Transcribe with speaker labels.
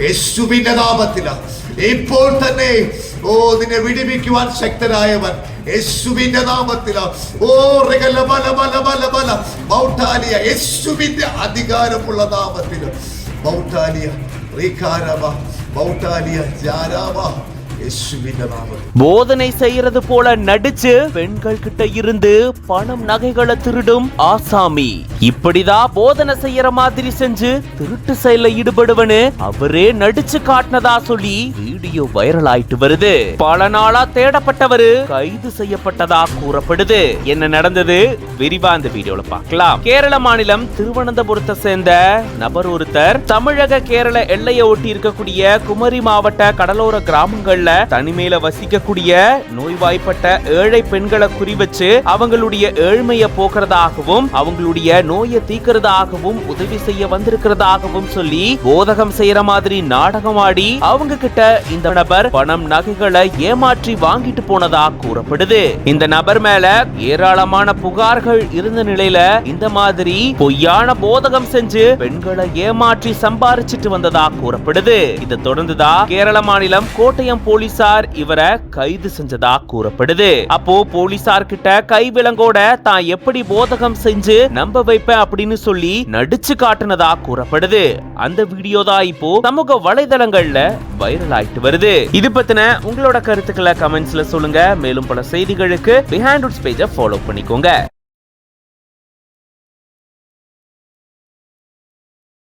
Speaker 1: യേശുവിന്റെ നാമത്തിൽ ഇപ്പോൾ തന്നെ നിന്നെ വിടുവിക്കുവാൻ ശക്തനായവൻ യേശുവിന്റെ നാമത്തിൽ യേശുവിന്റെ അധികാരമുള്ള നാമത്തിൽ
Speaker 2: போதனை செய்யறது போல நடிச்சு பெண்கள் கிட்ட இருந்து பணம் நகைகளை திருடும் ஆசாமி. இப்படிதான் போதனை செய்யற மாதிரி செஞ்சு திருட்டு செயல ஈடுபடுவனு அவரே நடிச்சு காட்டினதா சொல்லி வீடியோ வைரல் ஆயிட்டு வருது. பல நாளா தேடப்பட்டவரு கைது செய்யப்பட்டதா கூறப்படுது. என்ன நடந்தது விரிவா இந்த வீடியோல பார்க்கலாம். கேரள மாநிலம் திருவனந்தபுரத்தை சேர்ந்த நபர் ஒருத்தர் தமிழக கேரள எல்லையை ஒட்டி இருக்கக்கூடிய குமரி மாவட்ட கடலோர கிராமங்கள்ல தனிமையில வசிக்கக்கூடிய நோய்வாய்ப்பட்ட ஏழை பெண்களை குறிவச்சு அவங்களுடைய ஏழ்மையை போக்குறதாகவும் அவங்களுடைய நோயை தீக்கிறதாகவும் உதவி செய்ய வந்திருக்கிறதாகவும் சொல்லி போதகம் செய்யற மாதிரி நாடகம் ஆடி அவங்க கிட்ட இந்த நபர் பணம் நகைகளை ஏமாற்றி வாங்கிட்டு போனதா கூறப்படுது. இந்த நபர் மேல ஏராளமான புகார்கள் இருந்த நிலையில இந்த மாதிரி பொய்யான போதகம் செஞ்சு பெண்களை ஏமாற்றி சம்பாரிச்சிட்டு வந்ததா கூறப்படுது. இதை தொடர்ந்துதான் கேரள மாநிலம் கோட்டயம் போலீசார் இவரை கைது செஞ்சதா கூறப்படுது. அப்போ போலீசார் கிட்ட கைவிலங்கோட தான் எப்படி போதகம் செஞ்சு நம்ப வைப்பேன் அப்படின்னு சொல்லி நடிச்சு காட்டுனதா கூறப்படுது. அந்த வீடியோ தான் இப்போ சமூக வலைதளங்கள்ல வைரல் ஆயிட்டு வருது. இது பத்தின உங்களோட கருத்துக்களை கமெண்ட்ஸ்ல சொல்லுங்க. மேலும் பல செய்திகளுக்கு பிஹைண்ட் ரூட்ஸ் பேஜை ஃபாலோ பண்ணிக்கோங்க.